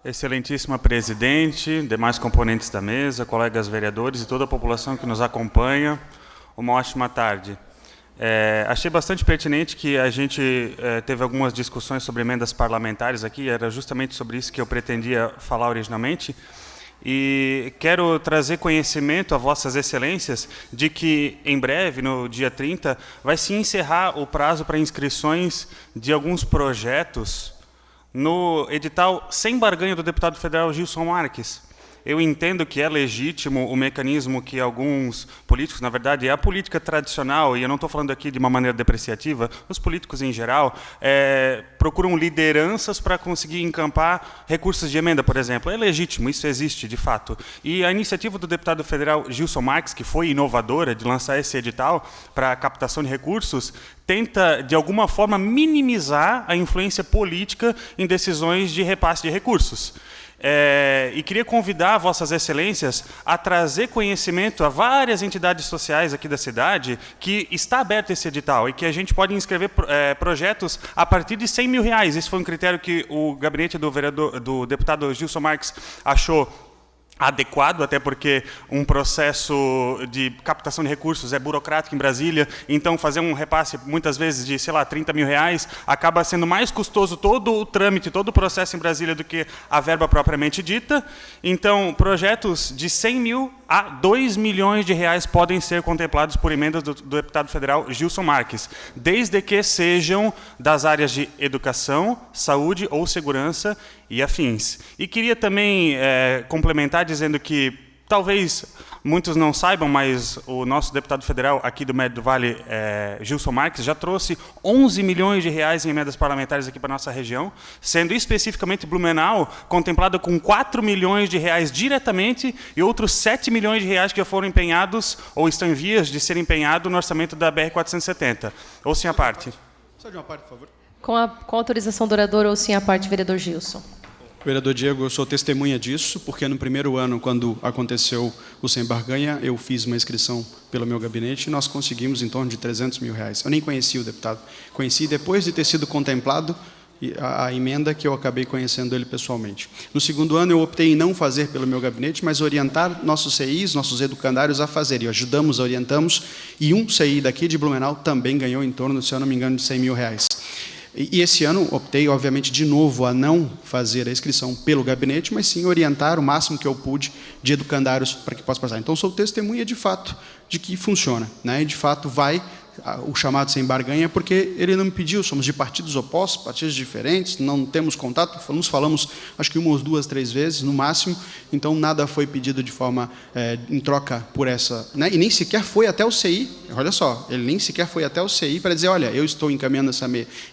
Excelentíssima presidente, demais componentes da mesa, colegas vereadores e toda a população que nos acompanha, uma ótima tarde. Achei bastante pertinente que a gente teve algumas discussões sobre emendas parlamentares aqui, era justamente sobre isso que eu pretendia falar originalmente, e quero trazer conhecimento a vossas excelências de que, em breve, no dia 30, vai se encerrar o prazo para inscrições de alguns projetos no edital sem barganha do deputado federal Gilson Marques. Eu entendo que é legítimo o mecanismo que alguns políticos, na verdade, é a política tradicional, e eu não estou falando aqui de uma maneira depreciativa, os políticos em geral procuram lideranças para conseguir encampar recursos de emenda, por exemplo. É legítimo, isso existe, de fato. E a iniciativa do deputado federal Gilson Marques, que foi inovadora de lançar esse edital para captação de recursos, tenta, de alguma forma, minimizar a influência política em decisões de repasse de recursos. E queria convidar vossas excelências a trazer conhecimento a várias entidades sociais aqui da cidade que está aberto esse edital e que a gente pode inscrever projetos a partir de R$100 mil. Esse foi um critério que o gabinete do deputado Gilson Marques achou adequado, até porque um processo de captação de recursos é burocrático em Brasília, então fazer um repasse, muitas vezes, de, sei lá, R$30 mil, acaba sendo mais custoso todo o trâmite, todo o processo em Brasília do que a verba propriamente dita. Então, projetos de R$100 mil a R$2 milhões podem ser contemplados por emendas do deputado federal Gilson Marques, desde que sejam das áreas de educação, saúde ou segurança e afins. E queria também complementar dizendo que, talvez muitos não saibam, mas o nosso deputado federal aqui do Médio do Vale, Gilson Marques, já trouxe R$11 milhões em emendas parlamentares aqui para a nossa região, sendo especificamente Blumenau contemplado com R$4 milhões diretamente e outros R$7 milhões que já foram empenhados ou estão em vias de ser empenhados no orçamento da BR-470. Ouçam a parte. Só de uma parte, por favor. Com a autorização do orador, ouçam a parte, vereador Gilson. Vereador Diego, eu sou testemunha disso, porque no primeiro ano, quando aconteceu o sem barganha, eu fiz uma inscrição pelo meu gabinete e nós conseguimos em torno de R$300 mil. Eu nem conhecia o deputado. Conheci depois de ter sido contemplado a emenda que eu acabei conhecendo ele pessoalmente. No segundo ano, eu optei em não fazer pelo meu gabinete, mas orientar nossos CIs, nossos educandários a fazer. E ajudamos, orientamos, e um CI daqui de Blumenau também ganhou em torno, se eu não me engano, de R$100 mil. E esse ano optei, obviamente, de novo a não fazer a inscrição pelo gabinete, mas sim orientar o máximo que eu pude de educandários para que possa passar. Então, sou testemunha, de fato, de que funciona, né? E, de fato, vai o chamado sem barganha, porque ele não me pediu, somos de partidos opostos, partidos diferentes, não temos contato, nos falamos, acho que umas 2, 3 vezes, no máximo, então nada foi pedido de forma, em troca por essa, né? E nem sequer foi até o CI, olha só, ele nem sequer foi até o CI para dizer, olha, eu estou encaminhando essa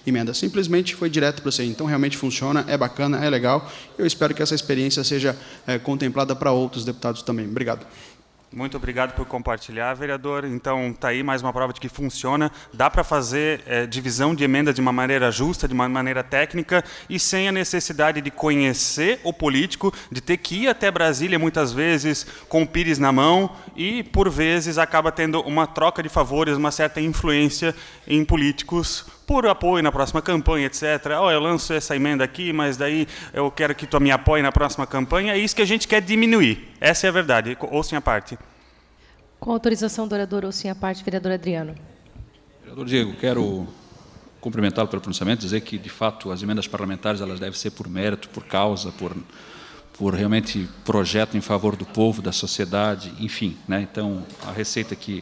emenda, simplesmente foi direto para o CI, então realmente funciona, é bacana, é legal, eu espero que essa experiência seja contemplada para outros deputados também. Obrigado. Muito obrigado por compartilhar, vereador. Então, está aí mais uma prova de que funciona. Dá para fazer divisão de emendas de uma maneira justa, de uma maneira técnica, e sem a necessidade de conhecer o político, de ter que ir até Brasília, muitas vezes, com o pires na mão, e, por vezes, acaba tendo uma troca de favores, uma certa influência em políticos, por apoio na próxima campanha, etc. Eu lanço essa emenda aqui, mas daí eu quero que tu me apoie na próxima campanha. É isso que a gente quer diminuir. Essa é a verdade. Ouçam a parte. Com autorização do orador, ouçam a parte, vereador Adriano. Vereador Diego, quero cumprimentá-lo pelo pronunciamento, dizer que, de fato, as emendas parlamentares elas devem ser por mérito, por causa, por realmente projeto em favor do povo, da sociedade, enfim, né? Então, a receita que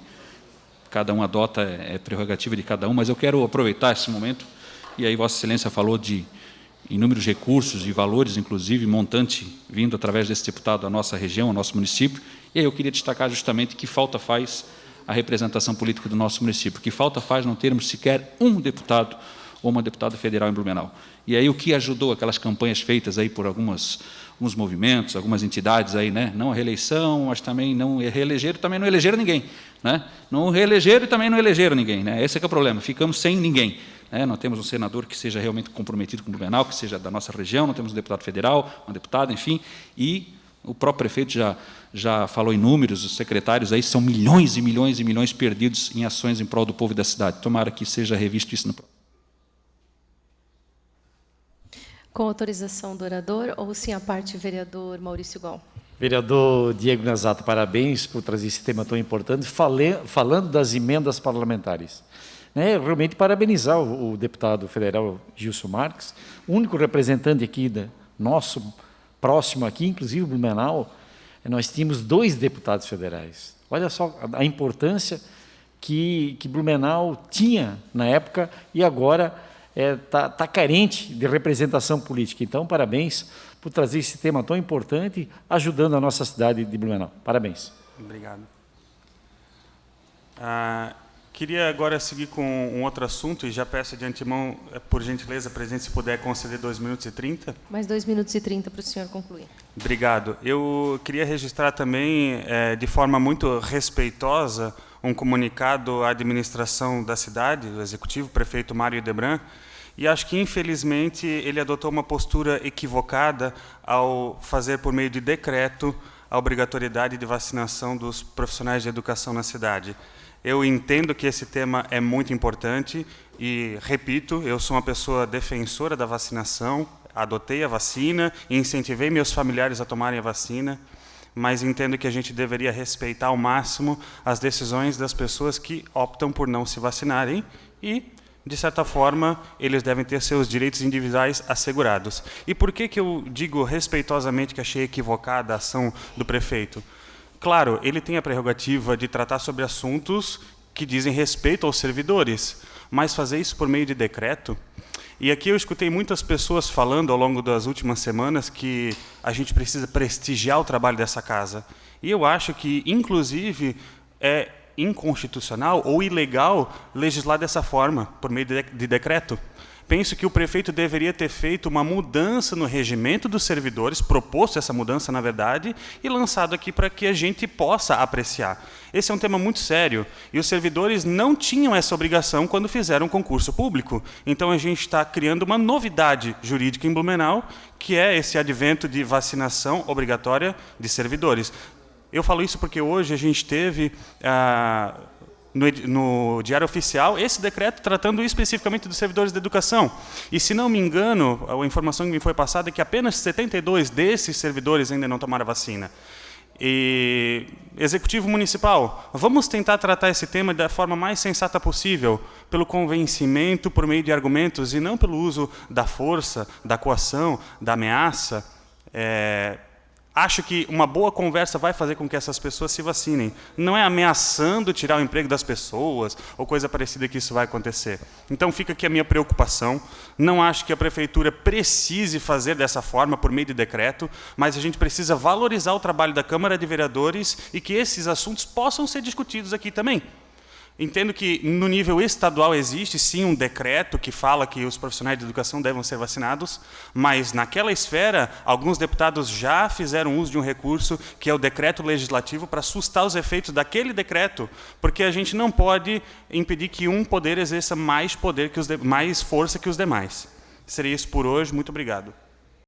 cada um adota é prerrogativa de cada um, mas eu quero aproveitar esse momento, e aí Vossa Excelência falou de inúmeros recursos e valores, inclusive montante vindo através desse deputado à nossa região, ao nosso município, e aí eu queria destacar justamente que falta faz a representação política do nosso município, que falta faz não termos sequer um deputado ou uma deputada federal em Blumenau. E aí o que ajudou aquelas campanhas feitas aí por alguns movimentos, algumas entidades aí, né? Não a reeleição, mas também não reelegeram, também não elegeram ninguém, né? Não reelegeram e também não elegeram ninguém, né? Esse é que é o problema, ficamos sem ninguém, né? Não temos um senador que seja realmente comprometido com o Blumenau, que seja da nossa região, não temos um deputado federal, uma deputada, enfim, e o próprio prefeito já falou em números, os secretários aí são milhões e milhões e milhões perdidos em ações em prol do povo e da cidade. Tomara que seja revisto isso no próximo. Com autorização do orador, ou sim a parte, vereador Maurício Gon? Vereador Diego Nazato, parabéns por trazer esse tema tão importante, falando das emendas parlamentares. Realmente parabenizar o deputado federal Gilson Marques, o único representante aqui nosso, próximo aqui, inclusive o Blumenau, nós tínhamos 2 deputados federais. Olha só a importância que Blumenau tinha na época e agora tá carente de representação política. Então, parabéns por trazer esse tema tão importante, ajudando a nossa cidade de Blumenau. Parabéns. Obrigado. Queria agora seguir com um outro assunto e já peço de antemão, por gentileza, presidente, se puder conceder 2 minutos e 30. Mais 2 minutos e 30 para o senhor concluir. Obrigado. Eu queria registrar também, de forma muito respeitosa, um comunicado à administração da cidade, do executivo, o prefeito Mário Debran, e acho que, infelizmente, ele adotou uma postura equivocada ao fazer, por meio de decreto, a obrigatoriedade de vacinação dos profissionais de educação na cidade. Eu entendo que esse tema é muito importante e, repito, eu sou uma pessoa defensora da vacinação, adotei a vacina e incentivei meus familiares a tomarem a vacina, mas entendo que a gente deveria respeitar ao máximo as decisões das pessoas que optam por não se vacinarem e, de certa forma, eles devem ter seus direitos individuais assegurados. E por que eu digo respeitosamente que achei equivocada a ação do prefeito? Claro, ele tem a prerrogativa de tratar sobre assuntos que dizem respeito aos servidores, mas fazer isso por meio de decreto... E aqui eu escutei muitas pessoas falando ao longo das últimas semanas que a gente precisa prestigiar o trabalho dessa casa. E eu acho que, inclusive, é inconstitucional ou ilegal legislar dessa forma, por meio de decreto. Penso que o prefeito deveria ter feito uma mudança no regimento dos servidores, proposto essa mudança, na verdade, e lançado aqui para que a gente possa apreciar. Esse é um tema muito sério, e os servidores não tinham essa obrigação quando fizeram um concurso público. Então, a gente está criando uma novidade jurídica em Blumenau, que é esse advento de vacinação obrigatória de servidores. Eu falo isso porque hoje a gente teve... no Diário Oficial, esse decreto tratando especificamente dos servidores da educação. E, se não me engano, a informação que me foi passada é que apenas 72 desses servidores ainda não tomaram a vacina. E, Executivo Municipal, vamos tentar tratar esse tema da forma mais sensata possível, pelo convencimento, por meio de argumentos, e não pelo uso da força, da coação, da ameaça. Acho que uma boa conversa vai fazer com que essas pessoas se vacinem. Não é ameaçando tirar o emprego das pessoas ou coisa parecida que isso vai acontecer. Então, fica aqui a minha preocupação. Não acho que a prefeitura precise fazer dessa forma, por meio de decreto, mas a gente precisa valorizar o trabalho da Câmara de Vereadores e que esses assuntos possam ser discutidos aqui também. Entendo que, no nível estadual, existe, sim, um decreto que fala que os profissionais de educação devem ser vacinados, mas, naquela esfera, alguns deputados já fizeram uso de um recurso, que é o decreto legislativo, para sustar os efeitos daquele decreto, porque a gente não pode impedir que um poder exerça mais força que os demais. Seria isso por hoje. Muito obrigado.